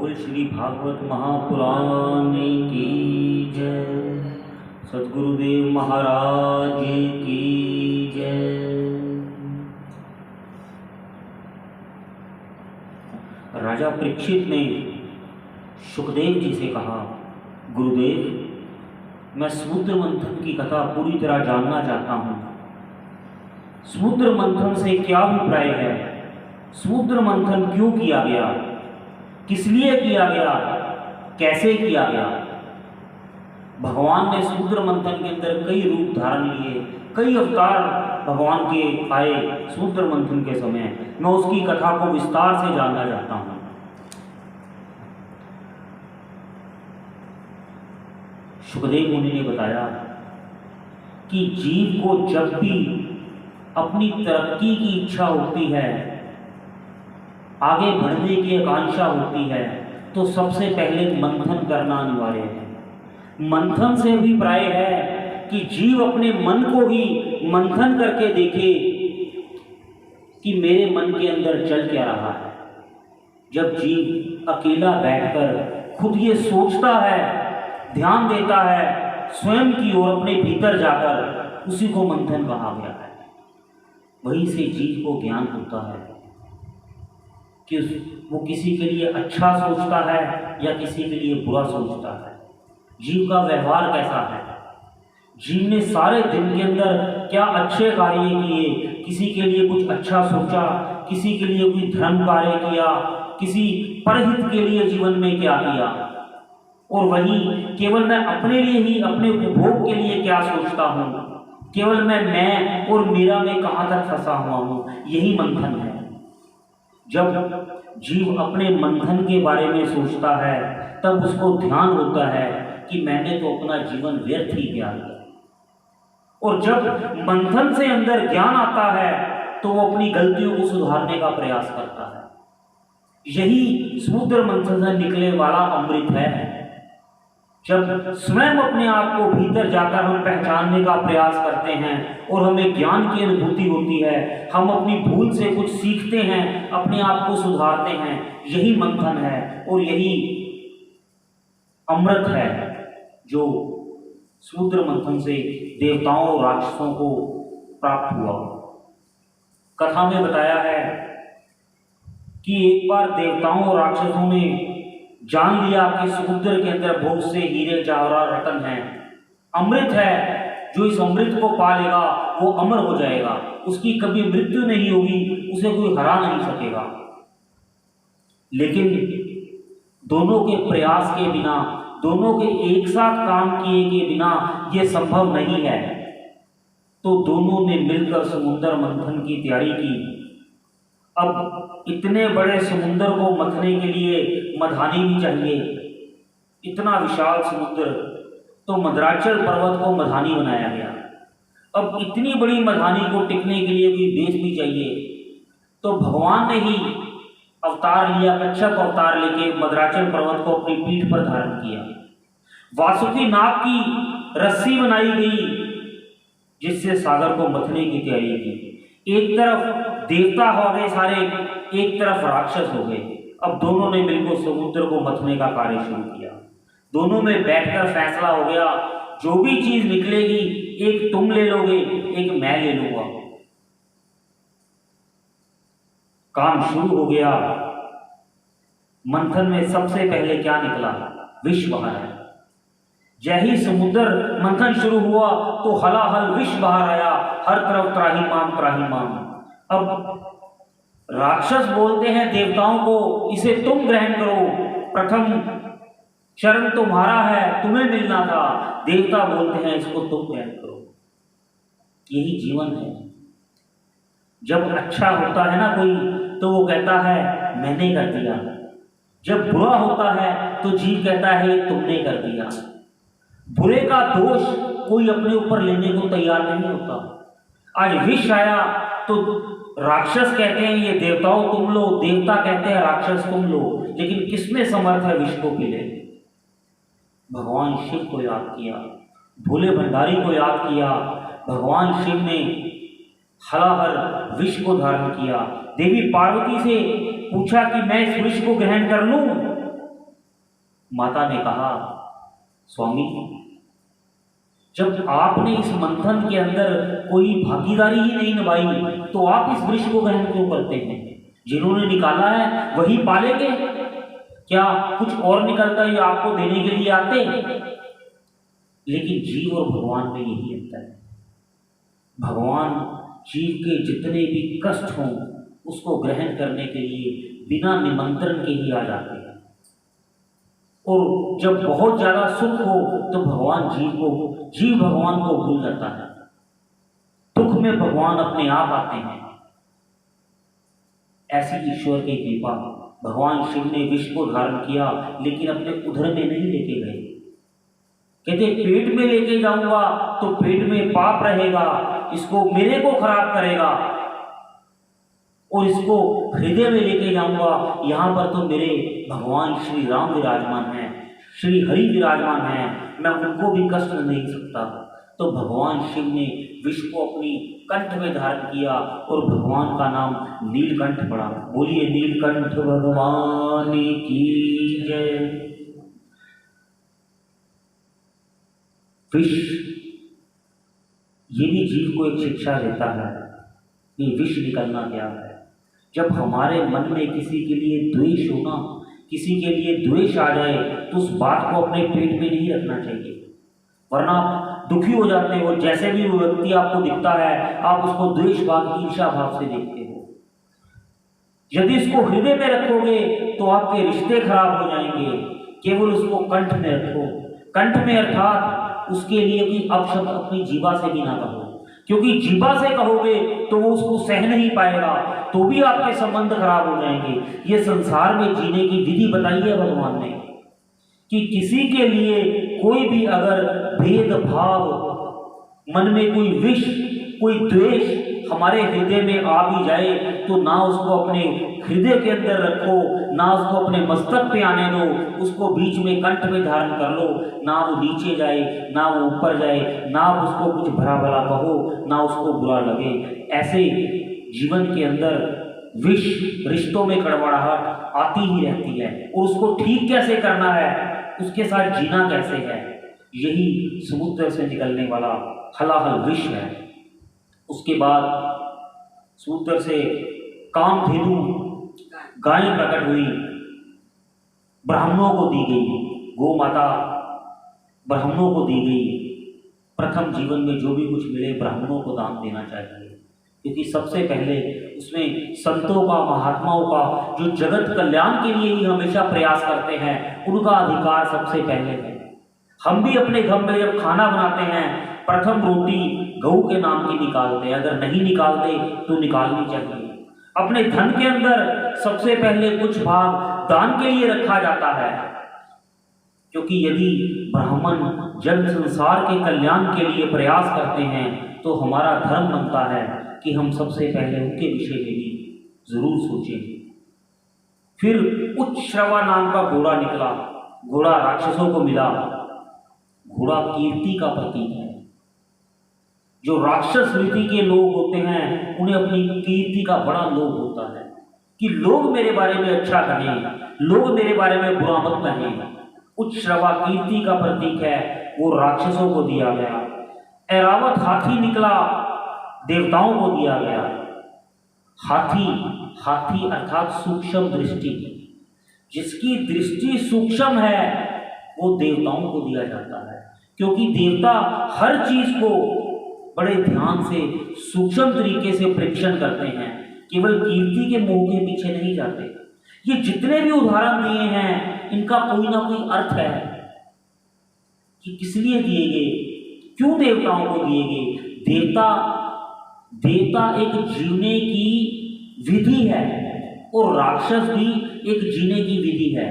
बोल श्री भागवत महापुराण की जय। सद्गुरुदेव महाराज की जय। राजा परीक्षित ने सुखदेव जी से कहा, गुरुदेव, मैं समुद्र मंथन की कथा पूरी तरह जानना चाहता हूँ। समुद्र मंथन से क्या अभिप्राय है? समुद्र मंथन क्यों किया गया? किस लिए किया गया? कैसे किया गया? भगवान ने समुद्र मंथन के अंदर कई रूप धारण लिए, कई अवतार भगवान के आए समुद्र मंथन के समय। मैं उसकी कथा को विस्तार से जानना चाहता हूँ। सुखदेव मुनि ने बताया कि जीव को जब भी अपनी तरक्की की इच्छा होती है, आगे बढ़ने की आकांक्षा होती है, तो सबसे पहले मंथन करना अनिवार्य है। मंथन से अभिप्राय है कि जीव अपने मन को ही मंथन करके देखे कि मेरे मन के अंदर चल क्या रहा है। जब जीव अकेला बैठकर खुद ये सोचता है, ध्यान देता है स्वयं की ओर, अपने भीतर जाकर, उसी को मंथन कहा गया है। वहीं से जीव को ज्ञान होता है कि वो किसी के लिए अच्छा सोचता है या किसी के लिए बुरा सोचता है। जीव का व्यवहार कैसा है? जीव ने सारे दिन के अंदर क्या अच्छे कार्य किए, किसी के लिए कुछ अच्छा सोचा, किसी के लिए कोई धर्म कार्य किया, किसी परहित के लिए जीवन में क्या किया, और वहीं केवल मैं अपने लिए ही, अपने उपभोग के लिए क्या सोचता हूँ, केवल मैं और मेरा में कहाँ तक फंसा हुआ हूँ। यही मंथन है। जब जीव अपने मंथन के बारे में सोचता है, तब उसको ध्यान होता है कि मैंने तो अपना जीवन व्यर्थ ही किया। और जब मंथन से अंदर ज्ञान आता है, तो वो अपनी गलतियों को सुधारने का प्रयास करता है। यही समुद्र मंथन से निकले वाला अमृत है। जब स्वयं अपने आप को भीतर जाकर हम पहचानने का प्रयास करते हैं और हमें ज्ञान की अनुभूति होती है, हम अपनी भूल से कुछ सीखते हैं, अपने आप को सुधारते हैं, यही मंथन है और यही अमृत है जो समुद्र मंथन से देवताओं और राक्षसों को प्राप्त हुआ। कथा में बताया है कि एक बार देवताओं और राक्षसों ने जान लिया कि समुद्र के अंदर बहुत से हीरे जवाहरात रत्न हैं, अमृत है। जो इस अमृत को पा लेगा वो अमर हो जाएगा, उसकी कभी मृत्यु नहीं होगी, उसे कोई हरा नहीं सकेगा। लेकिन दोनों के प्रयास के बिना, दोनों के एक साथ काम किए के बिना ये संभव नहीं है। तो दोनों ने मिलकर समुद्र मंथन की तैयारी की। अब इतने बड़े समुद्र को मथने के लिए मधानी भी चाहिए। इतना विशाल समुद्र, तो मद्राचल पर्वत को मधानी बनाया गया। अब इतनी बड़ी मधानी को टिकने के लिए कोई बेस भी चाहिए। तो भगवान ने ही अवतार लिया, कच्छप अवतार लेके मद्राचल पर्वत को अपनी पीठ पर धारण किया। वासुकी नाग की रस्सी बनाई गई जिससे सागर को मथने की तैयारी की। एक तरफ देवता हो गए सारे, एक तरफ राक्षस हो गए। अब दोनों ने मिलकर समुद्र को मथने का कार्य शुरू किया। दोनों में बैठकर फैसला हो गया, जो भी चीज निकलेगी, एक तुम ले लोगे, एक मैं ले लूंगा। काम शुरू हो गया। मंथन में सबसे पहले क्या निकला? विष बाहर आया। जय ही समुद्र मंथन शुरू हुआ तो हलाहल विष बाहर आया, हर तरफ त्राहिमाम त्राहिमाम। अब राक्षस बोलते हैं देवताओं को, इसे तुम ग्रहण करो, प्रथम चरण तुम्हारा है, तुम्हें मिलना था। देवता बोलते हैं इसको तुम ग्रहण करो। यही जीवन है। जब अच्छा होता है ना कोई, तो वो कहता है मैंने कर दिया। जब बुरा होता है तो जीव कहता है तुमने कर दिया। बुरे का दोष कोई अपने ऊपर लेने को तैयार नहीं होता। आज विष आया तो राक्षस कहते हैं ये देवताओं तुम लो, देवता कहते हैं राक्षस तुम लो। लेकिन किसमें समर्थ है विष को पी ले? भगवान शिव को याद किया, भोले भंडारी को याद किया। भगवान शिव ने हलाहल विष को धारण किया। देवी पार्वती से पूछा कि मैं इस विष को ग्रहण कर लूं? माता ने कहा, स्वामी, जब आपने इस मंथन के अंदर कोई भागीदारी ही नहीं निभाई तो आप इस वृक्ष को ग्रहण क्यों करते हैं? जिन्होंने निकाला है वही पालेंगे, क्या कुछ और निकलता है आपको देने के लिए आते? लेकिन जीव और भगवान में यही अंतर है। भगवान जीव के जितने भी कष्ट हों उसको ग्रहण करने के लिए बिना निमंत्रण के ही आ जाते हैं, और जब बहुत ज्यादा सुख हो तो जीव भगवान को भूल जाता है। दुख में भगवान अपने आप आते हैं। ऐसी ईश्वर की कृपा, भगवान शिव ने विष को धारण किया लेकिन अपने उदर में नहीं लेके गए। कहते पेट में लेके जाऊंगा तो पेट में पाप रहेगा, इसको मेरे को खराब करेगा, और इसको हृदय में लेके जाऊंगा, यहाँ पर तो मेरे भगवान श्री राम विराजमान हैं, श्री हरि विराजमान हैं, मैं उनको भी कष्ट नहीं सकता। तो भगवान शिव ने विष को अपनी कंठ में धारण किया और भगवान का नाम नीलकंठ पड़ा। बोलिए नीलकंठ भगवान की जय। विष ये भी जीव को एक शिक्षा देता है कि विष निकलना क्या है। जब हमारे मन में किसी के लिए द्वेष होना, किसी के लिए द्वेष आ जाए तो उस बात को अपने पेट में नहीं रखना चाहिए, वरना आप दुखी हो जाते हो। जैसे भी वो व्यक्ति आपको दिखता है आप उसको द्वेष भाव, ईर्ष्या भाव से देखते हो। यदि इसको हृदय में रखोगे तो आपके रिश्ते खराब हो जाएंगे। केवल उसको कंठ में रखो। कंठ में अर्थात उसके लिए कोई अपशब्द अपनी जीवा से भी ना कहो, क्योंकि जीवा से कहोगे तो वो उसको सह नहीं पाएगा, तो भी आपके संबंध खराब हो जाएंगे। ये संसार में जीने की विधि बताई है भगवान ने कि किसी के लिए कोई भी अगर भेदभाव, मन में कोई विष, कोई द्वेष हमारे हृदय में आ भी जाए तो ना उसको अपने हृदय के अंदर रखो, ना उसको अपने मस्तक पे आने दो, उसको बीच में कंठ में धारण कर लो। ना वो नीचे जाए ना वो ऊपर जाए, ना उसको कुछ भला भला कहो ना उसको बुरा लगे। ऐसे जीवन के अंदर विष, रिश्तों में कड़वाहट आती ही रहती है, और उसको ठीक कैसे करना है, उसके साथ जीना कैसे है, यही समुद्र से निकलने वाला हलाहल विष है। उसके बाद समुद्र से कामधेनु गाय प्रकट हुई, ब्राह्मणों को दी गई, गौ माता ब्राह्मणों को दी गई। प्रथम जीवन में जो भी कुछ मिले ब्राह्मणों को दान देना चाहिए, क्योंकि सबसे पहले उसमें संतों का, महात्माओं का, जो जगत कल्याण के लिए ही हमेशा प्रयास करते हैं, उनका अधिकार सबसे पहले है। हम भी अपने घर में जब खाना बनाते हैं प्रथम रोटी गऊ के नाम की निकालते हैं, अगर नहीं निकालते तो निकालनी चाहिए। अपने धन के अंदर सबसे पहले कुछ भाग दान के लिए रखा जाता है, क्योंकि यदि ब्राह्मण जन संसार के कल्याण के लिए प्रयास करते हैं तो हमारा धर्म बनता है कि हम सबसे पहले उनके विषय में भी जरूर सोचें। फिर उच्छ्रवा नाम का घोड़ा निकला, घोड़ा राक्षसों को मिला। घोड़ा कीर्ति का प्रतीक है। जो राक्षस वृत्ति के लोग होते हैं उन्हें अपनी कीर्ति का बड़ा लोभ होता है कि लोग मेरे बारे में अच्छा कहें, लोग मेरे बारे में बुरा मत कहें। उच्छ्रवा कीर्ति का प्रतीक है, वो राक्षसों को दिया गया। ऐरावत हाथी निकला, देवताओं को दिया गया। हाथी अर्थात सूक्ष्म दृष्टि, जिसकी दृष्टि सूक्ष्म है वो देवताओं को दिया जाता है, क्योंकि देवता हर चीज को बड़े ध्यान से सूक्ष्म तरीके से परीक्षण करते हैं, केवल कीर्ति के मोह के पीछे नहीं जाते। ये जितने भी उदाहरण दिए हैं इनका कोई ना कोई अर्थ है कि किस लिए दिए गए, क्यों देवताओं को दिए गए। देवता एक जीने की विधि है और राक्षस भी एक जीने की विधि है।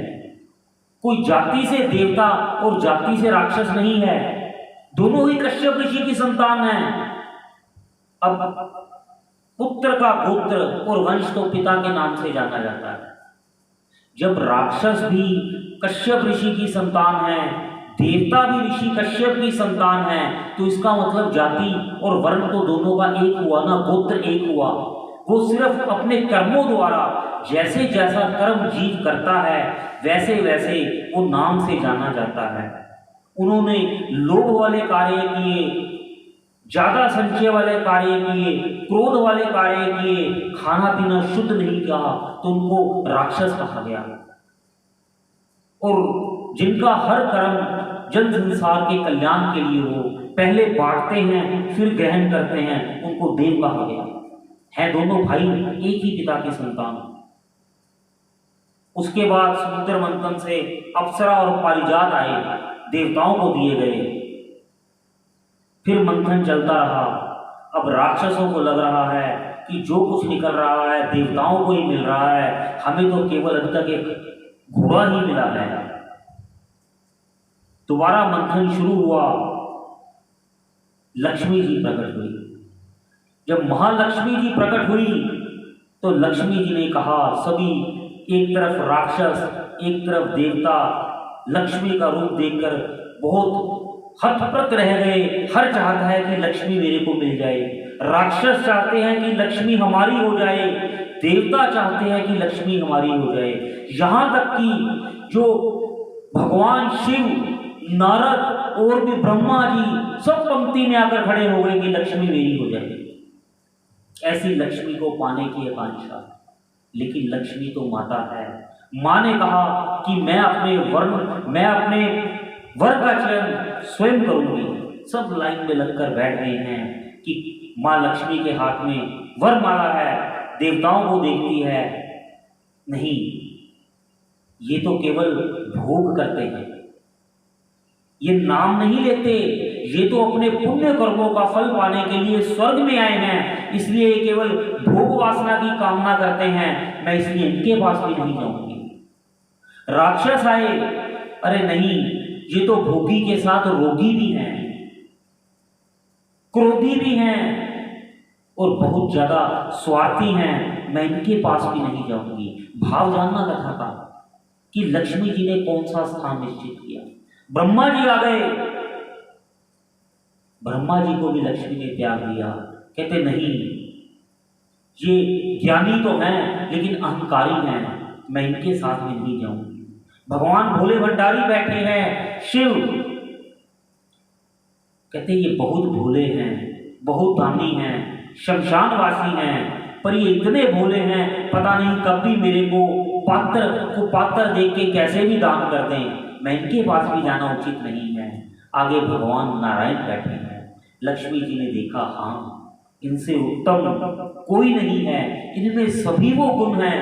कोई जाति से देवता और जाति से राक्षस नहीं है, दोनों ही कश्यप ऋषि की संतान है। अब पुत्र का गोत्र और वंश तो पिता के नाम से जाना जाता है। जब राक्षस भी कश्यप ऋषि की संतान है, देवता भी ऋषि कश्यप की संतान है, तो इसका मतलब जाति और वर्ण तो दोनों का एक हुआ ना, गोत्र एक हुआ। वो सिर्फ अपने कर्मों द्वारा जैसे जैसा कर्म जीव करता है वैसे वैसे वो नाम से जाना जाता है। उन्होंने लोभ वाले कार्य किए, ज्यादा संचय वाले कार्य किए, क्रोध वाले कार्य किए, खाना पीना शुद्ध नहीं किया, तो उनको राक्षस कहा गया। और जिनका हर कर्म जन संसार के कल्याण के लिए हो, पहले बांटते हैं फिर ग्रहण करते हैं, उनको देव कहा गया। है दोनों भाई एक ही पिता की संतान। उसके बाद समुद्र मंथन से अप्सरा और पारिजात आए, देवताओं को दिए गए। फिर मंथन चलता रहा। अब राक्षसों को लग रहा है कि जो कुछ निकल रहा है देवताओं को ही मिल रहा है, हमें तो केवल अभी तक एक घोड़ा ही मिला है। दोबारा मंथन शुरू हुआ। लक्ष्मी जी प्रकट हुई। जब महालक्ष्मी जी प्रकट हुई तो लक्ष्मी जी ने कहा, सभी एक तरफ राक्षस एक तरफ देवता लक्ष्मी का रूप देखकर बहुत हतप्रत रह गए। हर चाहता है कि लक्ष्मी मेरे को मिल जाए। राक्षस चाहते हैं कि लक्ष्मी हमारी हो जाए, देवता चाहते हैं कि लक्ष्मी हमारी हो जाए। यहां तक कि जो भगवान शिव, नारद और भी ब्रह्मा जी सब पंक्ति में आकर खड़े हो गए कि लक्ष्मी मेरी हो जाए। ऐसी लक्ष्मी को पाने की आकांक्षा, लेकिन लक्ष्मी तो माता है। मां ने कहा कि मैं अपने वर का चयन स्वयं करूंगी। सब लाइन में लगकर बैठ गए हैं कि मां लक्ष्मी के हाथ में वरमाला है, देवताओं को देखती है। नहीं, ये तो केवल भोग करते हैं, ये नाम नहीं लेते। ये तो अपने पुण्य कर्मों का फल पाने के लिए स्वर्ग में आए हैं, इसलिए ये केवल भोग वासना की कामना करते हैं। मैं इसलिए इनके पास भी नहीं जाऊंगी। राक्षस आए, अरे नहीं, ये तो भोगी के साथ रोगी भी हैं, क्रोधी भी हैं और बहुत ज्यादा स्वार्थी हैं। मैं इनके पास भी नहीं जाऊंगी। भाव जानना कथा का कि लक्ष्मी जी ने कौन सा स्थान निश्चित किया। ब्रह्मा जी आ गए। ब्रह्मा जी को भी लक्ष्मी ने त्याग दिया। कहते नहीं, ये ज्ञानी तो हैं लेकिन अहंकारी हैं, मैं इनके साथ में नहीं जाऊंगी। भगवान भोले भंडारी बैठे हैं, शिव कहते ये बहुत भोले हैं, बहुत दानी हैं, शमशानवासी हैं, पर ये इतने भोले हैं, पता नहीं कब भी मेरे को पात्र देख के कैसे भी दान कर दें। मैं इनके पास भी जाना उचित नहीं है। आगे भगवान नारायण बैठे हैं। लक्ष्मी जी ने देखा, हाँ, इनसे उत्तम कोई नहीं है, इनमें सभी वो गुण हैं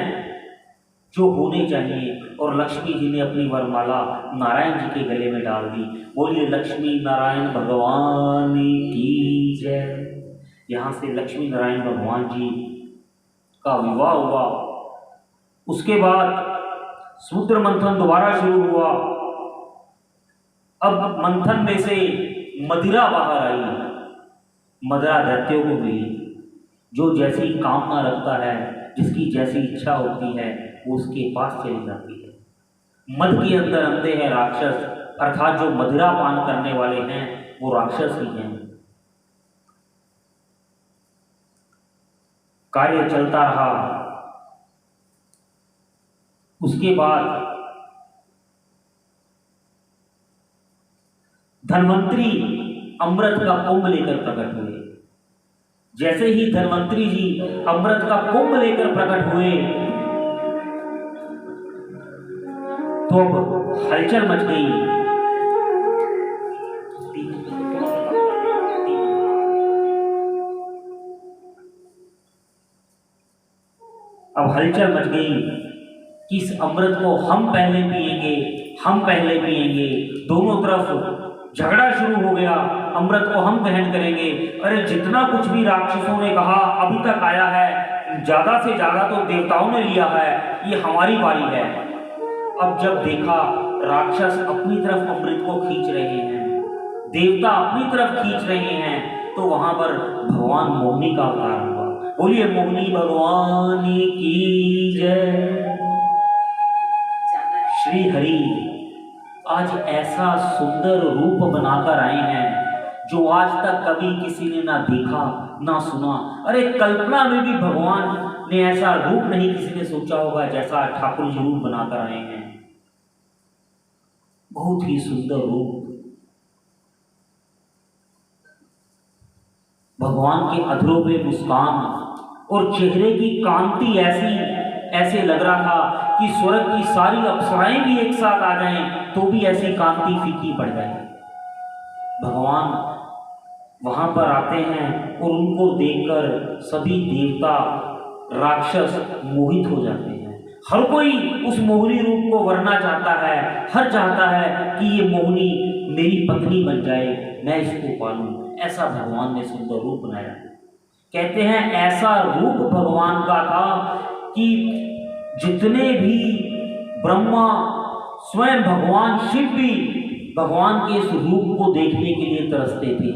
जो होने चाहिए। और लक्ष्मी जी ने अपनी वरमाला नारायण जी के गले में डाल दी। बोलिए लक्ष्मी नारायण भगवान की जय। यहाँ से लक्ष्मी नारायण भगवान जी का विवाह हुआ। उसके बाद समुद्र मंथन दोबारा शुरू हुआ। अब मंथन में से मदिरा बाहर आई। मदिरा दैत्यों को मिली। जो जैसी कामना रखता है, जिसकी जैसी इच्छा होती है, वो उसके पास चली जाती है। मद के अंदर अंधे हैं राक्षस, अर्थात जो मदिरा पान करने वाले हैं वो राक्षस ही हैं। कार्य चलता रहा। उसके बाद धन्वंतरी अमृत का कुंभ लेकर प्रकट हुए। जैसे ही धन्वंतरी जी अमृत का कुंभ लेकर प्रकट हुए तो अब हलचल मच गई। अब हलचल मच गई कि इस अमृत को हम पहले पिएंगे, हम पहले पिएंगे। दोनों तरफ झगड़ा शुरू हो गया। अमृत को हम ग्रहण करेंगे। अरे जितना कुछ भी राक्षसों ने कहा अभी तक आया है, ज्यादा से ज्यादा तो देवताओं ने लिया है, ये हमारी बारी है। अब जब देखा राक्षस अपनी तरफ अमृत को खींच रहे हैं, देवता अपनी तरफ खींच रहे हैं, तो वहां पर भगवान मोहिनी का अवतार हुआ। बोलिए मोहिनी भगवान की जय। श्री हरि आज ऐसा सुंदर रूप बनाकर आए हैं जो आज तक कभी किसी ने ना देखा ना सुना। अरे कल्पना में भी भगवान ने ऐसा रूप नहीं किसी ने सोचा होगा जैसा ठाकुर जी रूप बनाकर आए हैं। बहुत ही सुंदर रूप, भगवान के अधरों पे मुस्कान और चेहरे की कांति ऐसे लग रहा था कि स्वर्ग की सारी अप्सराएं भी एक साथ आ जाएं तो भी ऐसी कांति फीकी पड़ जाए। भगवान वहां पर आते हैं और उनको देखकर सभी देवता राक्षस मोहित हो जाते हैं। हर कोई उस मोहिनी रूप को वरना चाहता है, हर चाहता है कि ये मोहिनी मेरी पत्नी बन जाए, मैं इसको पालूं। ऐसा भगवान ने सुंदर रूप बनाया। कहते हैं ऐसा रूप भगवान का था कि जितने भी ब्रह्मा, स्वयं भगवान शिव भी भगवान के इस रूप को देखने के लिए तरसते थे।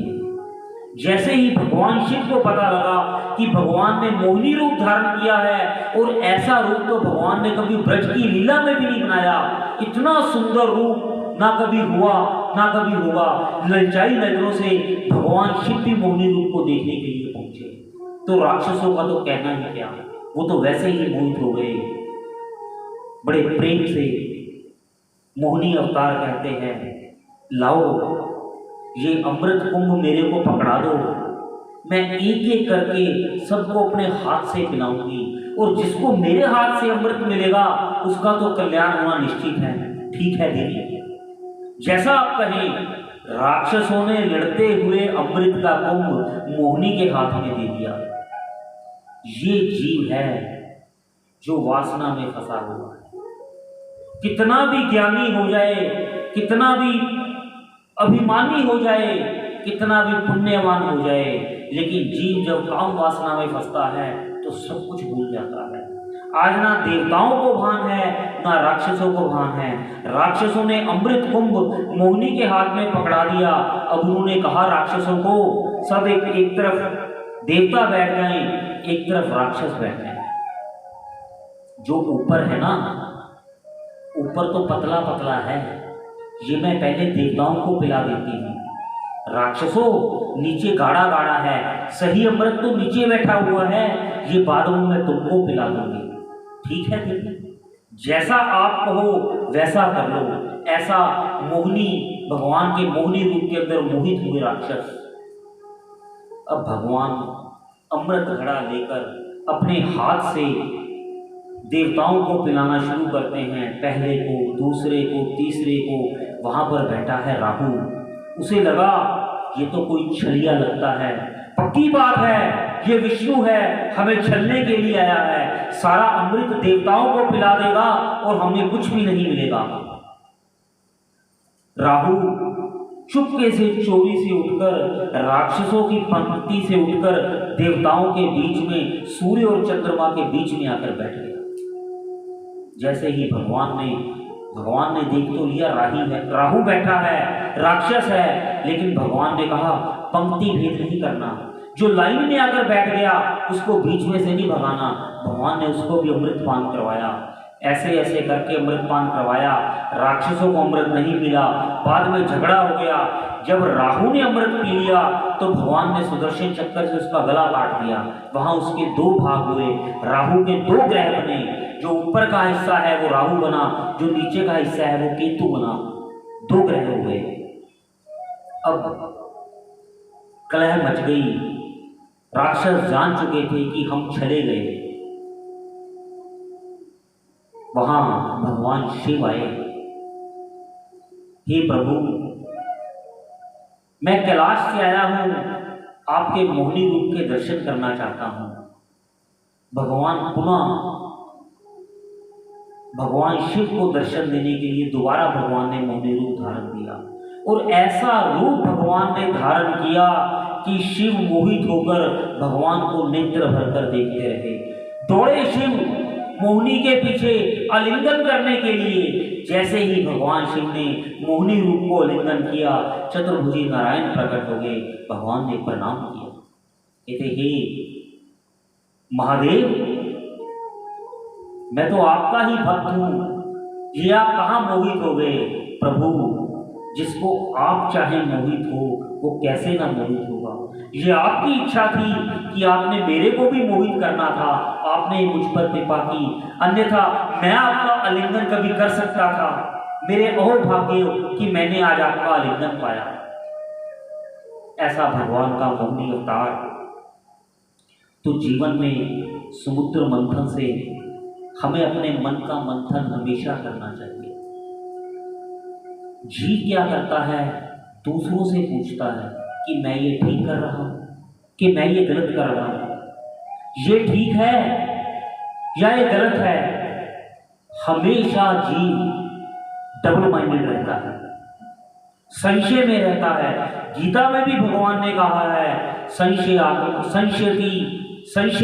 जैसे ही भगवान शिव को पता लगा कि भगवान ने मोहिनी रूप धारण किया है, और ऐसा रूप तो भगवान ने कभी ब्रज की लीला में भी नहीं बनाया, इतना सुंदर रूप ना कभी हुआ ना कभी होगा। ललचाई नजरों से भगवान शिव भी मोहिनी रूप को देखने के लिए पहुंचे, तो राक्षसों का तो कहना ही क्या, वो तो वैसे ही मोहित हो गए। बड़े प्रेम से मोहिनी अवतार कहते हैं, लाओ ये अमृत कुंभ मेरे को पकड़ा दो, मैं एक एक करके सबको अपने हाथ से पिलाऊंगी, और जिसको मेरे हाथ से अमृत मिलेगा उसका तो कल्याण होना निश्चित है। ठीक है देवी, जैसा आप कहें। राक्षसों ने लड़ते हुए अमृत का कुंभ मोहिनी के हाथ में दे दिया। ये जीव है जो वासना में फंसा हुआ है। कितना भी ज्ञानी हो जाए, कितना भी अभिमानी हो जाए, कितना भी पुण्यवान हो जाए, लेकिन जीव जब काम वासना में फंसता है तो सब कुछ भूल जाता है। आज ना देवताओं को भान है ना राक्षसों को भान है। राक्षसों ने अमृत कुंभ मोहिनी के हाथ में पकड़ा दिया। अब उन्होंने कहा राक्षसों को, सब एक तरफ देवता बैठ गए, एक तरफ राक्षस बैठ गए। जो ऊपर है ना, ऊपर तो पतला पतला है, ये मैं पहले देवताओं को पिला देती हूँ। राक्षसों नीचे गाढ़ा गाढ़ा है, सही अमृत तो नीचे बैठा हुआ है, ये बाद में मैं तुमको पिला दूंगी। ठीक है देवी, जैसा आप कहो वैसा कर लो। ऐसा मोहिनी, भगवान के मोहिनी रूप के अंदर मोहित हुए राक्षस अब भगवान अमृत घड़ा लेकर अपने हाथ से देवताओं को पिलाना शुरू करते हैं। पहले को, दूसरे को, तीसरे को। वहां पर बैठा है राहु। उसे लगा ये तो कोई छलिया लगता है, पक्की बात है ये विष्णु है, हमें छलने के लिए आया है, सारा अमृत देवताओं को पिला देगा और हमें कुछ भी नहीं मिलेगा। राहु चुपके से चोरी से उठकर, राक्षसों की पंक्ति से उठकर देवताओं के बीच में, सूर्य और चंद्रमा के बीच में आकर बैठ गया। जैसे ही भगवान ने देख तो लिया राहु बैठा है, राक्षस है, लेकिन भगवान ने कहा पंक्ति भेद नहीं करना। जो लाइन में आकर बैठ गया उसको बीच में से नहीं भगाना। भगवान ने उसको भी अमृत पान करवाया, ऐसे ऐसे करके अमृत पान करवाया। राक्षसों को अमृत नहीं मिला, बाद में झगड़ा हो गया। जब राहु ने अमृत पी लिया तो भगवान ने सुदर्शन चक्कर से उसका गला काट दिया। वहां उसके दो भाग हुए, राहु के दो ग्रह बने। जो ऊपर का हिस्सा है वो राहु बना, जो नीचे का हिस्सा है वो केतु बना, दो ग्रह हुए। अब कलह मच गई, राक्षस जान चुके थे कि हम छले गए। वहां भगवान शिव आए, हे प्रभु मैं कैलाश से आया हूं, आपके मोहिनी रूप के दर्शन करना चाहता हूं। भगवान शिव को दर्शन देने के लिए दोबारा भगवान ने मोहिनी रूप धारण किया, और ऐसा रूप भगवान ने धारण किया कि शिव मोहित होकर भगवान को नेत्र भरकर देखते रहे। दौड़े शिव मोहिनी के पीछे आलिंगन करने के लिए। जैसे ही भगवान शिव ने मोहिनी रूप को आलिंगन किया, चतुर्भुजी नारायण प्रकट हो गए। भगवान ने प्रणाम किया, कहते हे महादेव, मैं तो आपका ही भक्त हूं, ये आप कहां मोहित हो गए? प्रभु जिसको आप चाहे मोहित हो वो कैसे ना मोहित होगा। ये आपकी इच्छा थी कि आपने मेरे को भी मोहित करना था, आपने मुझ पर कृपा की, अन्यथा मैं आपका आलिंगन कभी कर सकता था। मेरे अहोभाग्य कि मैंने आज आपका आलिंगन पाया। ऐसा भगवान का मोहिनी अवतार। तो जीवन में समुद्र मंथन से हमें अपने मन का मंथन हमेशा करना चाहिए। जीव क्या करता है, दूसरों से पूछता है कि मैं ये ठीक कर रहा हूं कि मैं ये गलत कर रहा हूं, ये ठीक है या ये गलत है। हमेशा जीव डबल माइंडेड रहता है, संशय में रहता है। गीता में भी भगवान ने कहा है संशय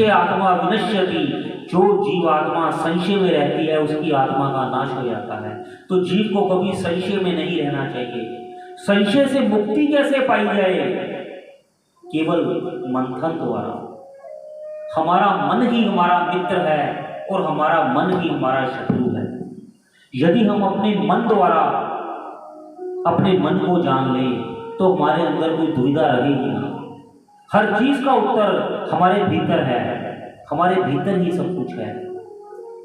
आत्मा विनश्यति, जो जीव आत्मा संशय में रहती है उसकी आत्मा का नाश हो जाता है। तो जीव को कभी संशय में नहीं रहना चाहिए। संशय से मुक्ति कैसे पाई जाए? केवल मंथन द्वारा। हमारा मन ही हमारा मित्र है और हमारा मन ही हमारा शत्रु है। यदि हम अपने मन द्वारा अपने मन को जान लें तो हमारे अंदर कोई दुविधा रहेगी ना। हर चीज का उत्तर हमारे भीतर है, हमारे भीतर ही सब कुछ है।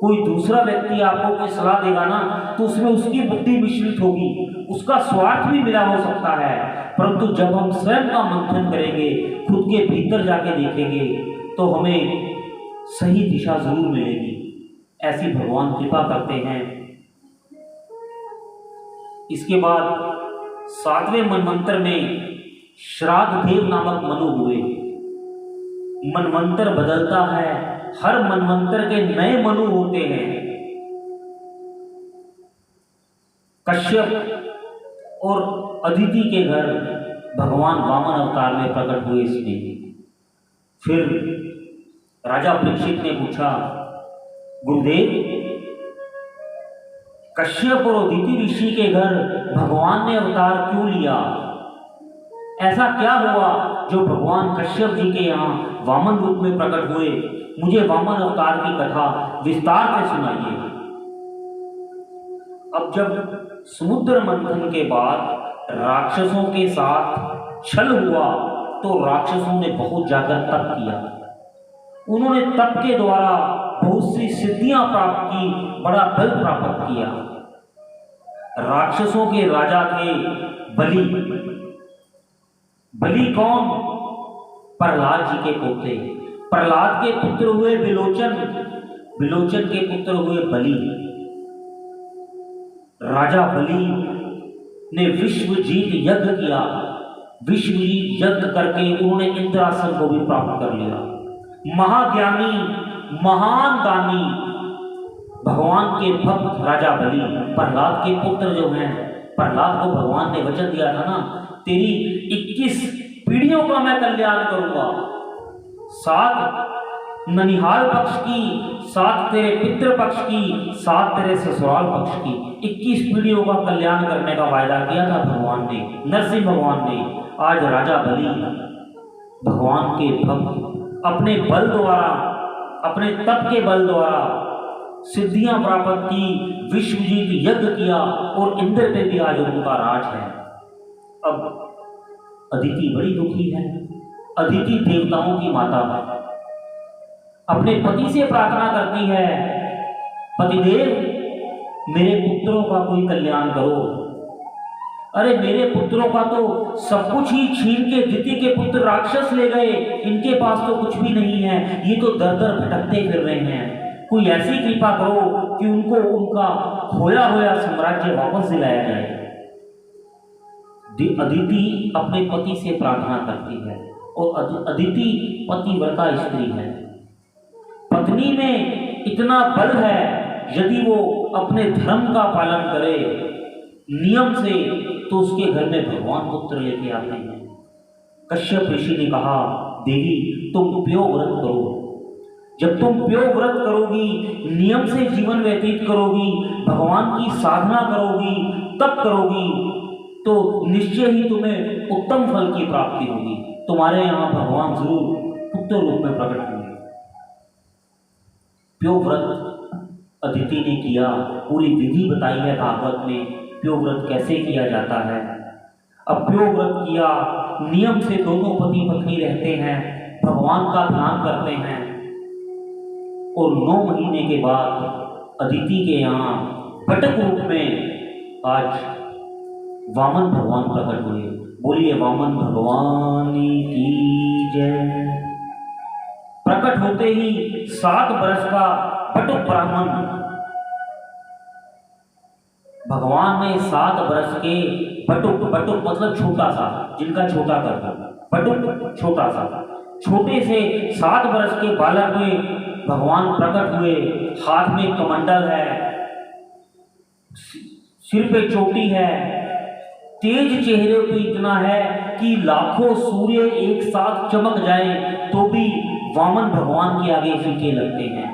कोई दूसरा व्यक्ति आपको कोई सलाह देगा ना तो उसमें उसकी बुद्धि मिश्रित होगी, उसका स्वार्थ भी मिला हो सकता है। परंतु जब हम स्वयं का मंथन करेंगे, खुद के भीतर जाके देखेंगे तो हमें सही दिशा जरूर मिलेगी। ऐसी भगवान कृपा करते हैं। इसके बाद 7वें मनवंतर में श्राद्ध देव नामक मनु हुए। मनवंतर बदलता है, हर मनवंतर के नए मनु होते हैं। कश्यप और अदिति के घर भगवान वामन अवतार में प्रकट हुए इसमें। फिर राजा परीक्षित ने पूछा, गुरुदेव कश्यप और अदिति ऋषि के घर भगवान ने अवतार क्यों लिया? ऐसा क्या हुआ जो भगवान कश्यप जी के यहाँ वामन रूप में प्रकट हुए? मुझे वामन अवतार की कथा विस्तार से सुनाइए। अब जब समुद्र मंथन के बाद राक्षसों के साथ छल हुआ तो राक्षसों ने बहुत जाकर तप किया। उन्होंने तप के द्वारा बहुत सी सिद्धियां प्राप्त की, बड़ा बल प्राप्त किया। राक्षसों के राजा थे बलि। बलि कौन? प्रहलाद जी के पोते। प्रहलाद के पुत्र हुए विलोचन, विलोचन के पुत्र हुए बलि। राजा बलि ने विश्वजीत यज्ञ किया। विश्वजीत यज्ञ करके उन्होंने इंद्रासन को भी प्राप्त कर लिया। महाज्ञानी, महान दानी, भगवान के भक्त राजा बलि। प्रहलाद के पुत्र जो हैं, प्रहलाद को भगवान ने वचन दिया था ना, तेरी 21 पीढ़ियों का मैं कल्याण करूंगा। 7 ननिहाल पक्ष की, 7 तेरे पितृ पक्ष की, 7 तेरे ससुराल पक्ष की, 21 पीढ़ियों का कल्याण करने का वायदा किया था भगवान ने, नरसिंह भगवान ने। आज राजा बलि भगवान के भक्त अपने बल द्वारा, अपने तप के बल द्वारा सिद्धियां प्राप्त की, विश्वजीत यज्ञ किया और इंद्र पे भी आज उनका राज है। अब अदिति बड़ी दुखी है। अदिति देवताओं की माता है, अपने पति से प्रार्थना करती है, पतिदेव मेरे पुत्रों का कोई कल्याण करो। अरे मेरे पुत्रों का तो सब कुछ ही छीन के दिति के पुत्र राक्षस ले गए, इनके पास तो कुछ भी नहीं है, ये तो दर दर भटकते फिर रहे हैं। कोई ऐसी कृपा करो कि उनको उनका खोया हुआ साम्राज्य वापस दिलाया जाए। अदिति अपने पति से प्रार्थना करती है और अदिति पतिव्रता स्त्री है। पत्नी में इतना बल है, यदि वो अपने धर्म का पालन करे नियम से तो उसके घर में भगवान पुत्र लेके आते हैं। कश्यप ऋषि ने कहा, देवी तुम प्यो व्रत करो। जब तुम प्यो व्रत करोगी, नियम से जीवन व्यतीत करोगी, भगवान की साधना करोगी, तप करोगी, तो निश्चय ही तुम्हें उत्तम फल की प्राप्ति होगी। तुम्हारे यहाँ भगवान जरूर पुत्र रूप में प्रकट होंगे। प्यो व्रत अदिति ने किया, पूरी विधि बताई है भागवत में, प्यो व्रत कैसे किया जाता है। अभ्योव्रत किया, नियम से दोनों पति पत्नी रहते हैं, भगवान का ध्यान करते हैं। और 9 महीने के बाद अदिति के यहाँ बटक रूप में आज वामन भगवान प्रकट हुए। बोलिए वामन भगवान की जय। प्रकट होते ही 7 वर्ष का बटुक ब्राह्मण, भगवान ने 7 वर्ष के बटुक, बटुक मतलब छोटा सा, जिनका छोटा कर, बटुक छोटा सा, छोटे से 7 वर्ष के बालक में भगवान प्रकट हुए। हाथ में कमंडल है, सिर पे चोटी है, तेज चेहरे पे इतना है कि लाखों सूर्य एक साथ चमक जाए तो भी वामन भगवान के आगे फीके लगते हैं।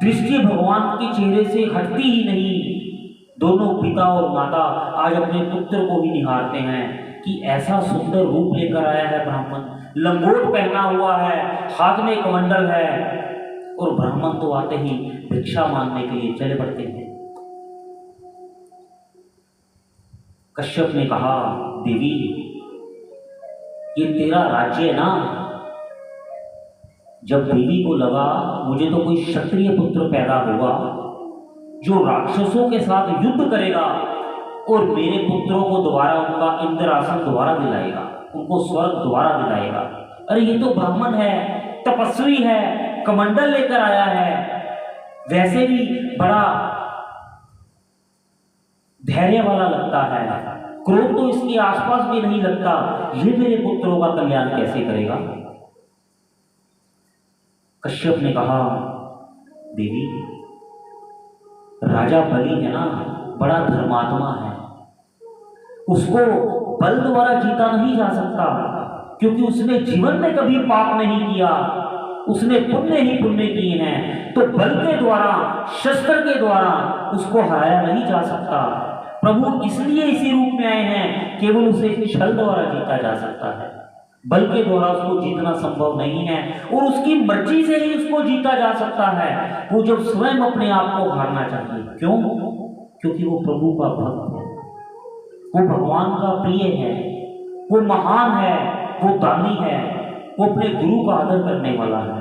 दृष्टि भगवान के चेहरे से हटती ही नहीं। दोनों पिता और माता आज अपने पुत्र को ही निहारते हैं कि ऐसा सुंदर रूप लेकर आया है ब्राह्मण, लंगोट पहना हुआ है, हाथ में कमंडल है। और ब्राह्मण तो आते ही भिक्षा मांगने के लिए चले पड़ते हैं। कश्यप ने कहा, देवी ये तेरा राज्य है ना। जब देवी को लगा मुझे तो कोई क्षत्रिय पुत्र पैदा होगा जो राक्षसों के साथ युद्ध करेगा और मेरे पुत्रों को दोबारा उनका इंद्रासन दोबारा दिलाएगा, उनको स्वर्ग दोबारा दिलाएगा। अरे ये तो ब्राह्मण है, तपस्वी है, कमंडल लेकर आया है, वैसे भी बड़ा धैर्य वाला लगता है, क्रोध तो इसके आसपास भी नहीं लगता, ये मेरे पुत्रों का कल्याण कैसे करेगा। कश्यप ने कहा, देवी राजा बलि है ना, बड़ा धर्मात्मा है, उसको बल द्वारा जीता नहीं जा सकता क्योंकि उसने जीवन में कभी पाप नहीं किया, उसने पुण्य ही पुण्य किए हैं। तो बल के द्वारा, शस्त्र के द्वारा उसको हराया नहीं जा सकता। प्रभु इसलिए इसी रूप में आए हैं, केवल उसे छल द्वारा जीता जा सकता है, बल के द्वारा उसको जीतना संभव नहीं है और उसकी मर्जी से ही उसको जीता जा सकता है। वो जब स्वयं अपने आप को हारना चाहिए। क्यों? क्योंकि वो प्रभु का भक्त है, वो भगवान का प्रिय है, वो महान है, वो दानी है, वो अपने गुरु का आदर करने वाला है।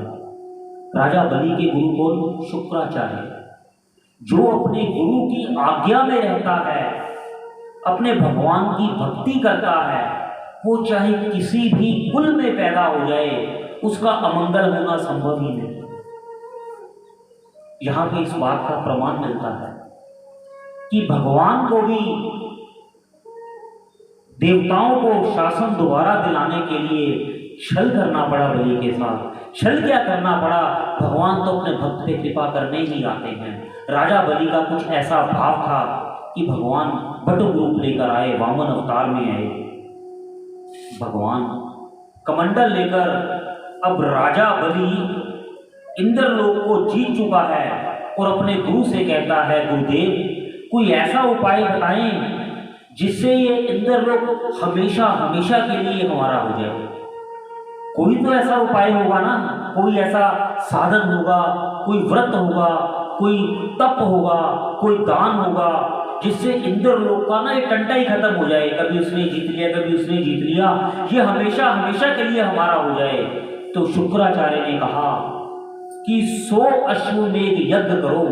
राजा बलि के गुरु कौन? शुक्राचार्य। जो अपने गुरु की आज्ञा में रहता है, अपने भगवान की भक्ति करता है, वो चाहे किसी भी कुल में पैदा हो जाए, उसका अमंगल होना संभव ही नहीं। यहां पे इस बात का प्रमाण मिलता है कि भगवान को भी देवताओं को शासन दोबारा दिलाने के लिए छल करना पड़ा बलि के साथ। छल क्या करना पड़ा? भगवान तो अपने भक्त पे कृपा करने ही आते हैं। राजा बलि का कुछ ऐसा भाव था कि भगवान बटुक रूप लेकर आए, वामन अवतार में आए। भगवान कमंडल लेकर अब राजा बलि इंद्रलोक को जीत चुका है और अपने गुरु से कहता है, गुरुदेव कोई ऐसा उपाय बताएं जिससे ये इंद्रलोक हमेशा हमेशा के लिए हमारा हो जाए। कोई तो ऐसा उपाय होगा ना, कोई ऐसा साधन होगा, कोई व्रत होगा, कोई तप होगा, कोई दान होगा, जिससे इंद्रलोक का ना ये टंटा ही खत्म हो जाए। कभी उसने जीत लिया, कभी उसने जीत लिया, ये हमेशा हमेशा के लिए हमारा हो जाए। तो शुक्राचार्य ने कहा कि 100 अश्वमेध यज्ञ करो।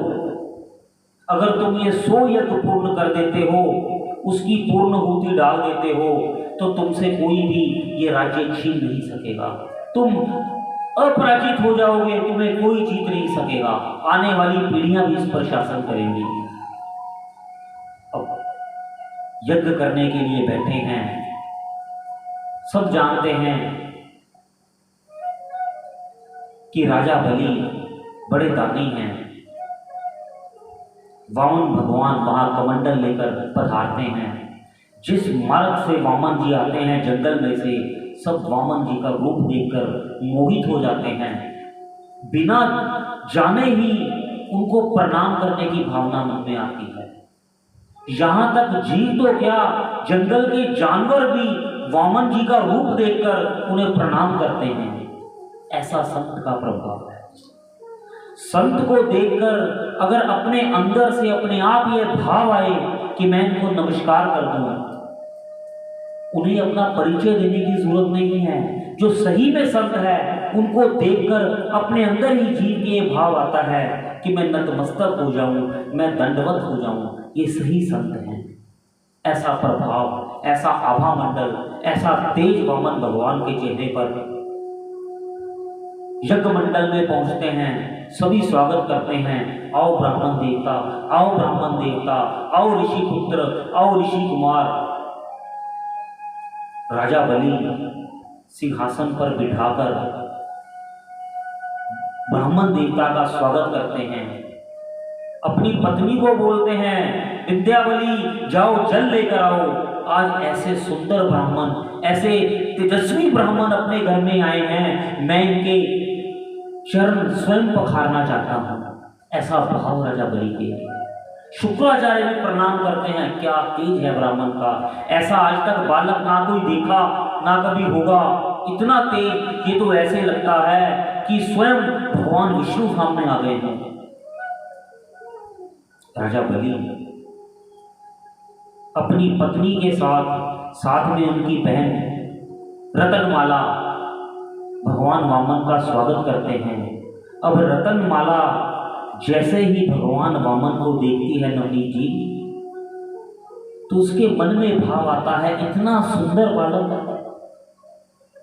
अगर तुम ये 100 यज्ञ पूर्ण कर देते हो, उसकी पूर्णभूति डाल देते हो, तो तुमसे कोई भी ये राज्य छीन नहीं सकेगा। तुम अपराजित हो जाओगे, तुम्हें कोई जीत नहीं सकेगा। आने वाली पीढ़ियां भी इस पर शासन करेंगी। अब यज्ञ करने के लिए बैठे हैं, सब जानते हैं कि राजा बलि बड़े दानी हैं। वामन भगवान वहां कमंडल लेकर पधारते हैं। जिस मार्ग से वामन जी आते हैं जंगल में से, सब वामन जी का रूप देखकर मोहित हो जाते हैं। बिना जाने ही उनको प्रणाम करने की भावना मन में आती है। यहां तक जीव तो क्या, जंगल के जानवर भी वामन जी का रूप देखकर उन्हें प्रणाम करते हैं। ऐसा संत का प्रभाव है। संत को देखकर अगर अपने अंदर से अपने आप ये भाव आए कि मैं इनको नमस्कार कर दूं, उन्हें अपना परिचय देने की जरूरत नहीं है। जो सही में संत है उनको देखकर अपने अंदर ही जीव के ये भाव आता है कि मैं नतमस्तक हो जाऊं, मैं दंडवत हो जाऊं, ये सही संत हैं। ऐसा प्रभाव, ऐसा आभा मंडल, ऐसा तेज वामन भगवान के चेहरे पर। यज्ञ मंडल में पहुंचते हैं, सभी स्वागत करते हैं, आओ ब्राह्मण देवता, आओ ब्राह्मण देवता, आओ ऋषि पुत्र, आओ ऋषि कुमार। राजा बलि सिंहासन पर बिठाकर ब्राह्मण देवता का स्वागत करते हैं। अपनी पत्नी को बोलते हैं, विद्यावली जाओ जल लेकर आओ। आज ऐसे सुंदर ब्राह्मण, ऐसे तेजस्वी ब्राह्मण अपने घर में आए हैं, मैं इनके चरण स्वयं पखारना चाहता हूं। ऐसा भाव राजा बलि के। शुक्राचार्य भी प्रणाम करते हैं, क्या तेज है ब्राह्मण का, ऐसा आज तक बालक ना कोई देखा ना कभी होगा, इतना तेज, ये तो ऐसे लगता है कि स्वयं भगवान विष्णु सामने आ गए हैं। राजा बलि अपनी पत्नी के साथ में उनकी बहन रतनमाला भगवान वामन का स्वागत करते हैं। अब रतनमाला जैसे ही भगवान वामन को देखती है नवनीत जी, तो उसके मन में भाव आता है, इतना सुंदर बालक,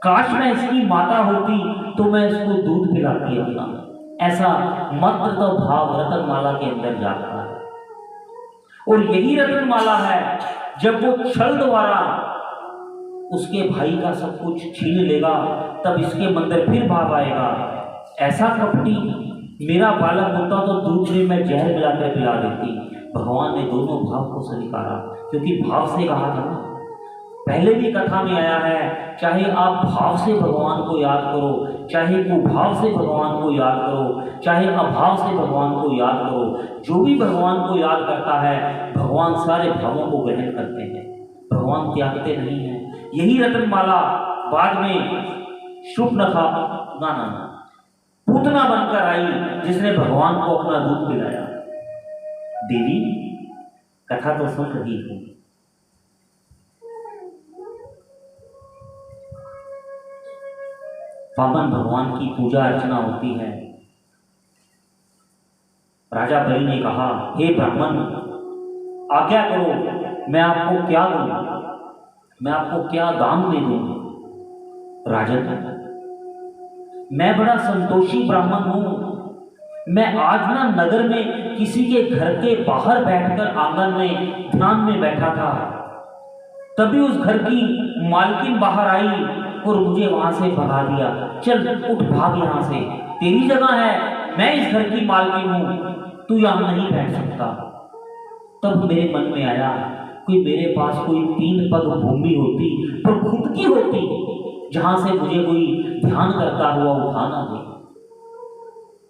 काश मैं इसकी माता होती तो मैं इसको दूध पिलाती अपना। ऐसा मत तो भाव रतनमाला के अंदर जाता है। और यही रतनमाला है, जब वो छल द्वारा उसके भाई का सब कुछ छीन लेगा, तब इसके अंदर फिर भाव आएगा, ऐसा कपटी, मेरा बालक होता तो दूध में मैं जहर मिलाकर पिला देती। भगवान ने दोनों भाव को स्वीकारा, क्योंकि भाव से कहा था ना, पहले भी कथा में आया है, चाहे आप भाव से भगवान को याद करो, चाहे कुभाव से भगवान को याद करो, चाहे अभाव से भगवान को याद करो, जो भी भगवान को याद करता है, भगवान सारे भावों को ग्रहण करते हैं, भगवान त्यागते नहीं हैं। यही रतनमाला बाद में शुभनखा ना पूतना बनकर आई, जिसने भगवान को अपना दूध पिलाया। देवी कथा तो सुन रही है, वामन भगवान की पूजा अर्चना होती है। राजा बलि ने कहा, हे ब्राह्मण, आज्ञा करो, मैं आपको क्या दूं, मैं आपको क्या दान दे दूं। राजन, मैं बड़ा संतोषी ब्राह्मण हूं। मैं आज ना नगर में किसी के घर के बाहर बैठकर आंगन में ध्यान में बैठा था, तभी उस घर की मालकिन बाहर आई और मुझे वहां से भगा दिया। चल उठ, भाग यहां से, तेरी जगह है, मैं इस घर की मालकिन हूं, तू यहां नहीं बैठ सकता। तब मेरे मन में आया, कोई मेरे पास कोई 3 पग भूमि होती, पर खुद की होती, जहां से मुझे कोई ध्यान करता हुआ उठा ना दे।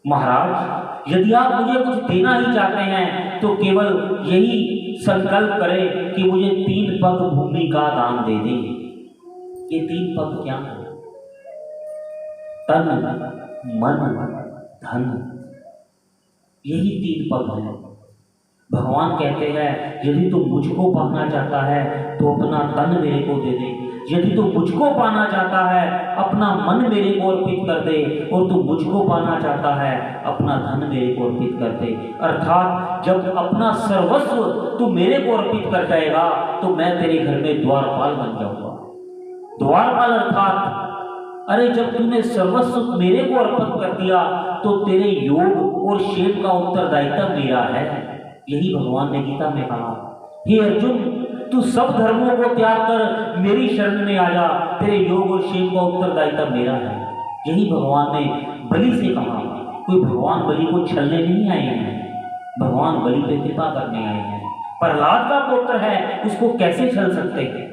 महाराज, यदि आप मुझे कुछ देना ही चाहते हैं तो केवल यही संकल्प करें कि मुझे 3 पग भूमि का दान दे दें। ये 3 पग क्या है? तन, मन, धन, यही 3 पग हैं। भगवान कहते हैं, यदि तू मुझको पाना चाहता है तो अपना तन मेरे को दे दे, यदि तू मुझको पाना चाहता है अपना मन मेरे को अर्पित कर दे, और तू मुझको पाना चाहता है अपना धन मेरे को अर्पित कर दे। अर्थात जब अपना सर्वस्व तू मेरे को अर्पित कर जाएगा तो मैं तेरे घर में द्वारपाल बन जाऊंगा। द्वारपाल अर्थात, अरे जब तूने सर्वस्व मेरे को अर्पित कर दिया तो तेरे योग और क्षेम का उत्तरदायित्व मेरा है। यही भगवान ने गीता में कहा, हे अर्जुन, तू सब धर्मों को त्याग कर मेरी शरण में आ जा, तेरे योग और क्षेम का उत्तरदायित्व मेरा है। यही भगवान ने बलि से कहा। कोई भगवान बलि को छलने नहीं आए हैं, भगवान बलि पे कृपा करने आए हैं। प्रहलाद का पुत्र है, उसको कैसे छल सकते हैं?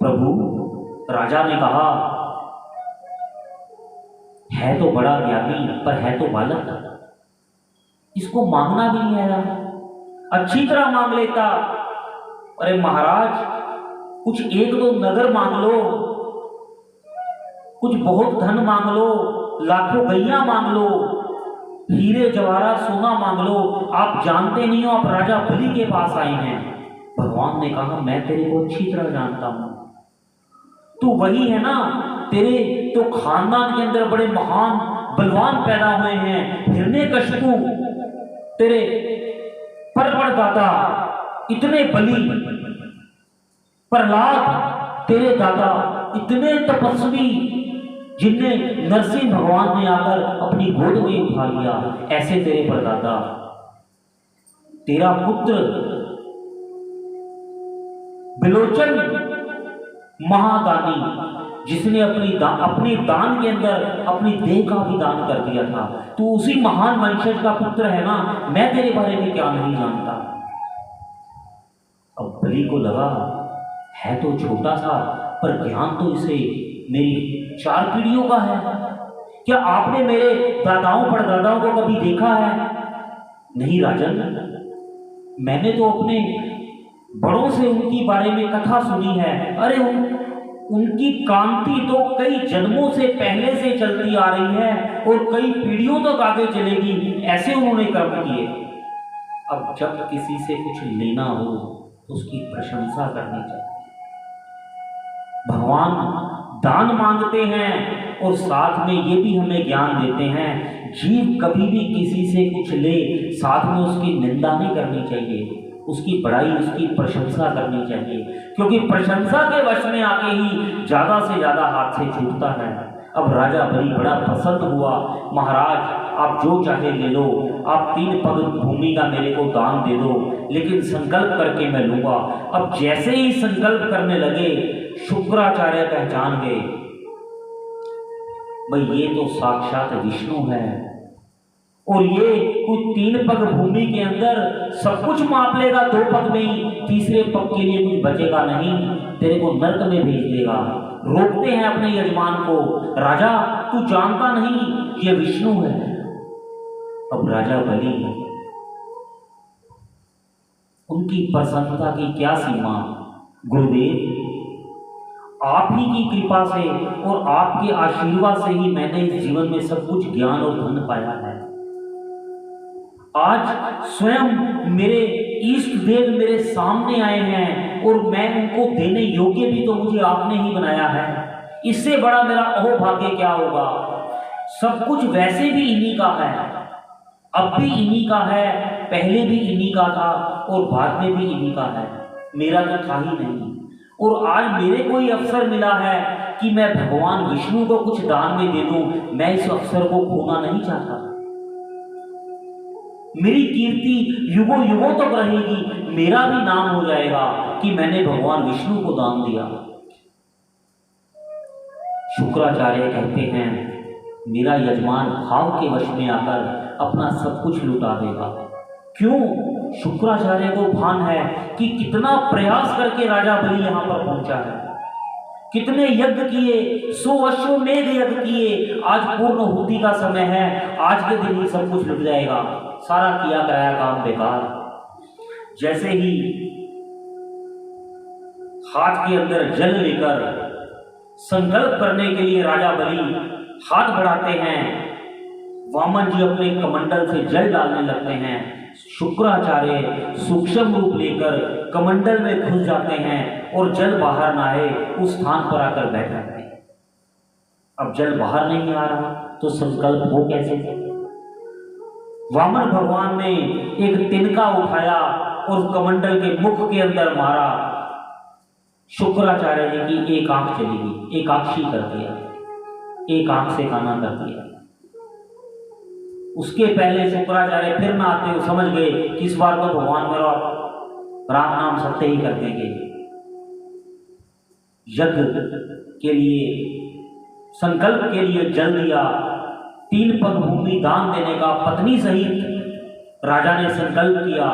प्रभु, राजा ने कहा, है तो बड़ा ज्ञानी पर है तो बालक, इसको मांगना भी नहीं आया, अच्छी तरह मांग लेता। अरे महाराज, कुछ 1-2 नगर मांग लो, कुछ बहुत धन मांग लो, लाखों गैया मांग लो, हीरे जवाहरात सोना मांग लो। आप जानते नहीं हो, आप राजा बलि के पास आए हैं। भगवान ने कहा, मैं तेरे को अच्छी तरह जानता हूं, तू वही है ना, तेरे तो खानदान के अंदर बड़े महान बलवान पैदा हुए हैं, हिरण्यकशिपु तेरे परदादा इतने बली, प्रहलाद तेरे दादा इतने तपस्वी, जिन्हें नरसिंह भगवान ने आकर अपनी गोद में उठा लिया, ऐसे तेरे परदादा। तेरा पुत्र बिलोचन महादानी, जिसने अपने दान के अंदर अपनी देह का भी दान कर दिया था, तू उसी महान वंशज का पुत्र है ना, मैं तेरे बारे में क्या नहीं जानता। अब बलि को लगा है तो छोटा सा, पर ज्ञान तो इसे मेरी 4 पीढ़ियों का है। क्या आपने मेरे दादाओं परदादाओं को कभी देखा है? नहीं राजन, मैंने तो अपने बड़ों से उनकी बारे में कथा सुनी है। अरे उनकी कांति तो कई जन्मों से पहले से चलती आ रही है और कई पीढ़ियों तक आगे चलेगी, ऐसे उन्होंने कर्म किए। अब जब किसी से कुछ लेना हो तो उसकी प्रशंसा करनी चाहिए। भगवान दान मांगते हैं और साथ में ये भी हमें ज्ञान देते हैं, जीव कभी भी किसी से कुछ ले साथ में उसकी निंदा नहीं करनी चाहिए, उसकी बड़ाई उसकी प्रशंसा करनी चाहिए, क्योंकि प्रशंसा के वश में आके ही ज़्यादा से ज़्यादा हाथ से छूटता है। अब राजा बलि बड़ा प्रसन्न हुआ, महाराज आप जो चाहे ले लो, आप 3 पग भूमि का मेरे को दान दे दो, लेकिन संकल्प करके मैं लूँगा। अब जैसे ही संकल्प करने लगे, शुक्राचार्य पहचान गए, भाई ये तो साक्षात विष्णु है, और ये कुछ 3 पग भूमि के अंदर सब कुछ माप लेगा 2 पग में ही, तीसरे पग के लिए कुछ बचेगा नहीं, तेरे को नरक में भेज देगा। रोकते हैं अपने यजमान को, राजा तू जानता नहीं ये विष्णु है। अब राजा बलि, उनकी प्रसन्नता की क्या सीमा, गुरुदेव आप ही की कृपा से और आपके आशीर्वाद से ही मैंने इस जीवन में सब कुछ ज्ञान और धन पाया है। आज स्वयं मेरे इष्ट देव मेरे सामने आए हैं और मैं उनको देने योग्य भी तो मुझे आपने ही बनाया है, इससे बड़ा मेरा अहोभाग्य क्या होगा। सब कुछ वैसे भी इन्हीं का है, अब भी इन्हीं का है, पहले भी इन्हीं का था और बाद में भी इन्हीं का है, मेरा तो था ही नहीं। और आज मेरे को ही अवसर मिला है कि मैं भगवान विष्णु को कुछ दान में दे दूं, मैं इस अवसर को खोना नहीं चाहता। मेरी कीर्ति युगों युगों तक रहेगी, मेरा भी नाम हो जाएगा कि मैंने भगवान विष्णु को दान दिया। शुक्राचार्य कहते हैं, मेरा यजमान भाव के वश में आकर अपना सब कुछ लुटा देगा। क्यों? शुक्राचार्य को भान है कि कितना प्रयास करके राजा बलि यहां पर पहुंचा है, कितने यज्ञ किए, 100 अश्वमेध यज्ञ किए, आज पूर्णाहुति का समय है, आज के दिन ही सब कुछ लुट जाएगा, सारा किया कराया काम बेकार। जैसे ही हाथ के अंदर जल लेकर संकल्प करने के लिए राजा बलि हाथ बढ़ाते हैं, वामन जी अपने कमंडल से जल डालने लगते हैं। शुक्राचार्य सूक्ष्म रूप लेकर कमंडल में घुस जाते हैं और जल बाहर ना आए उस स्थान पर आकर बैठ जाते हैं। अब जल बाहर नहीं आ रहा तो संकल्प हो कैसे? वामन भगवान ने एक तिनका उठाया और कमंडल के मुख के अंदर मारा। शुक्राचार्य जी की एक आंख चली गई, एकाक्षी कर दिया, एक आंख से काना कर दिया। उसके पहले शुक्राचार्य फिर ना आते हुए समझ गए कि इस बार तो भगवान मेरा राम नाम सत्य ही कर देंगे। यज्ञ के लिए संकल्प के लिए जल दिया, 3 पग भूमि दान देने का पत्नी सहित राजा ने संकल्प किया।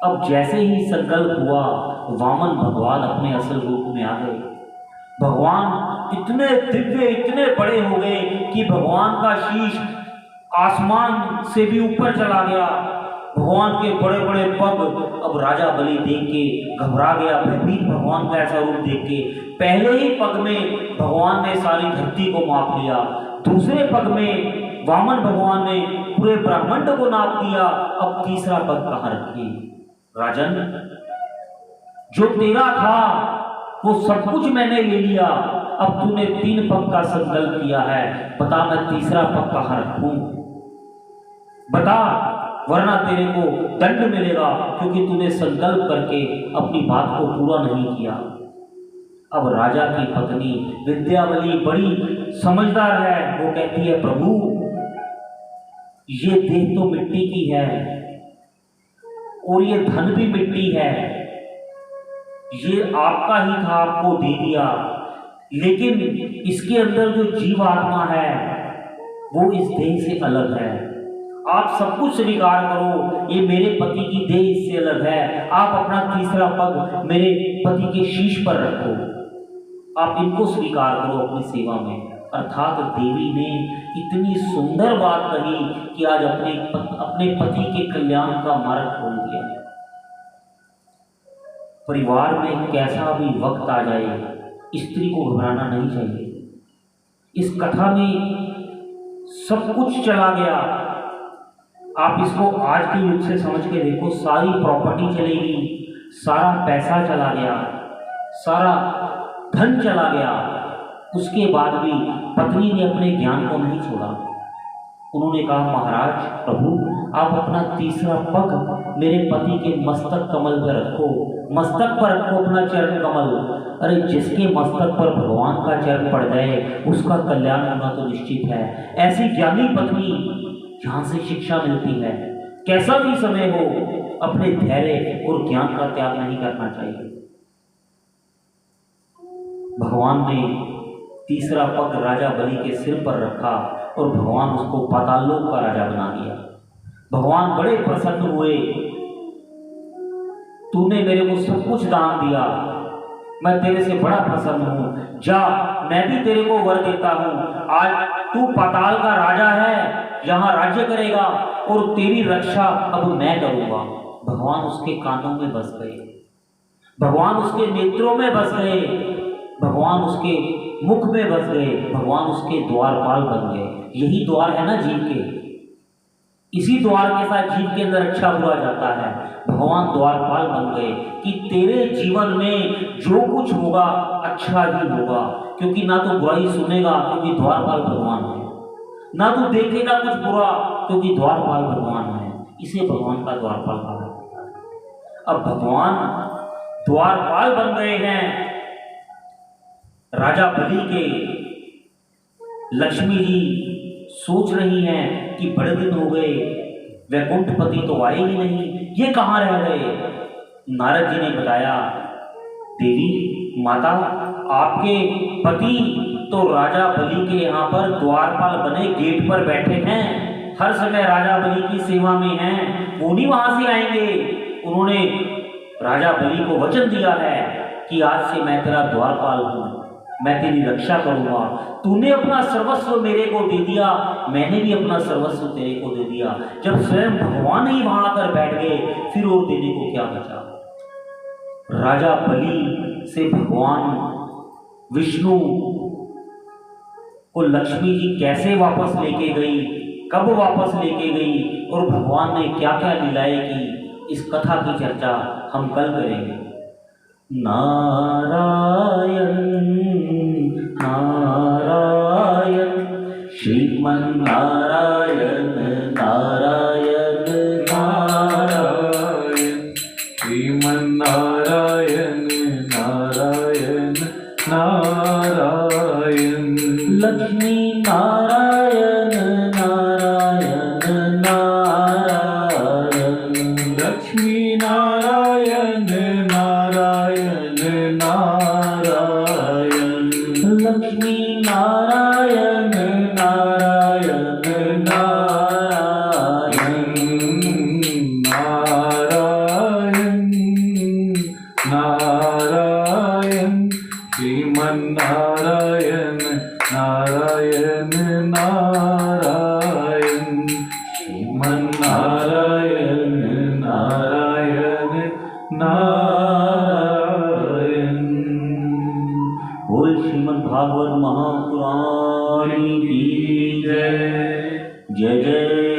अब जैसे ही संकल्प हुआ, वामन भगवान अपने असल रूप में आ गए। भगवान इतने दिव्य, इतने बड़े हो गए कि भगवान का शीश आसमान से भी ऊपर चला गया। भगवान के बड़े बड़े पग, अब राजा बलि देख के घबरा गया, भयभीत भगवान का ऐसा रूप देख के। पहले ही पग में भगवान ने सारी धरती को माप लिया, दूसरे पग में वामन भगवान ने पूरे ब्रह्मांड को नाप दिया, अब तीसरा पग कहां रखे? राजन, जो तेरा था वो सब कुछ मैंने ले लिया, अब तूने 3 पग का संकल्प किया है, बता मैं तीसरा पग कहां रखूं? बता, वरना तेरे को दंड मिलेगा, क्योंकि तूने संकल्प करके अपनी बात को पूरा नहीं किया। अब राजा की पत्नी विद्यावली बड़ी समझदार है, वो कहती है प्रभु, ये देह तो मिट्टी की है और ये धन भी मिट्टी है, ये आपका ही था, आपको दे दिया, लेकिन इसके अंदर जो जीव आत्मा है वो इस देह से अलग है। आप सब कुछ स्वीकार करो, ये मेरे पति की देह इससे अलग है, आप अपना तीसरा पग मेरे पति के शीश पर रखो, आप इनको स्वीकार करो अपनी सेवा में। अर्थात देवी ने इतनी सुंदर बात कही कि आज अपने पति के कल्याण का मार्ग खोल दिया। परिवार में कैसा भी वक्त आ जाए, स्त्री को घबराना नहीं चाहिए। इस कथा में सब कुछ चला गया, आप इसको आज के युग से समझ के देखो, सारी प्रॉपर्टी चलेगी, सारा पैसा चला गया, सारा धन चला गया, उसके बाद भी पत्नी ने अपने ज्ञान को नहीं छोड़ा। उन्होंने कहा महाराज प्रभु, आप अपना तीसरा पग मेरे पति के मस्तक कमल पर रखो, मस्तक पर रखो अपना चरण कमल। अरे जिसके मस्तक पर भगवान का चरण पड़ जाए उसका कल्याण होना तो निश्चित है। ऐसी ज्ञानी पत्नी जहाँ से शिक्षा मिलती है, कैसा भी समय हो अपने धैर्य और ज्ञान का त्याग नहीं करना चाहिए। भगवान ने तीसरा पग राजा बलि के सिर पर रखा और भगवान उसको पाताललोक का राजा बना दिया। भगवान बड़े प्रसन्न हुए, तूने मेरे को सब कुछ दान दिया, मैं तेरे से बड़ा प्रसन्न हूं, जा मैं भी तेरे को वर देता हूं, आज तू पाताल का राजा है, यहां राज्य करेगा और तेरी रक्षा अब मैं करूंगा। भगवान उसके कानों में बस गए, भगवान उसके नेत्रों में बस गए, भगवान उसके मुख में बस गए, भगवान उसके द्वारपाल बन गए। यही द्वार है ना जीव के, इसी द्वार के साथ जीव के अंदर अच्छा बुरा जाता है। भगवान द्वारपाल बन गए कि तेरे जीवन में जो कुछ होगा अच्छा ही होगा, क्योंकि ना तो बुराई सुनेगा क्योंकि द्वारपाल भगवान है, ना तो देखेगा कुछ बुरा क्योंकि द्वारपाल भगवान है। इसे भगवान का द्वारपाल कहा जाता है। अब भगवान द्वारपाल बन गए हैं राजा बलि के। लक्ष्मी जी सोच रही हैं कि बड़े दिन हो गए, वैकुंठपति तो आए ही नहीं, ये कहाँ रह गए। नारद जी ने बताया, देवी माता, आपके पति तो राजा बलि के यहाँ पर द्वारपाल बने गेट पर बैठे हैं, हर समय राजा बलि की सेवा में हैं, वो नहीं वहां से आएंगे। उन्होंने राजा बलि को वचन दिया है कि आज से मैं तेरा द्वारपाल हूं, मैं तेरी रक्षा करूंगा। तूने अपना सर्वस्व मेरे को दे दिया, मैंने भी अपना सर्वस्व तेरे को दे दिया। जब स्वयं भगवान ही वहां आकर बैठ गए, फिर और देने को क्या बचा। राजा बलि से भगवान विष्णु को लक्ष्मी जी कैसे वापस लेके गई, कब वापस लेके गई और भगवान ने क्या क्या लीलाएं की, इस कथा की चर्चा हम कल करेंगे। नारायण नारायण श्रीमन नारायण नारायण नारायण श्रीमन नारायण नारायण नारायण लक्ष्मी नारायण नारायण नारायण लक्ष्मी नारायण नारायण नारायण लक्ष्मी नारायण नारायण नारायण नारायण नारायण श्रीमन नारायण नारायण नारायण श्रीमन नारायण नारायण नारायण। बोल श्रीमद् भागवत महापुराण की जय। जय जय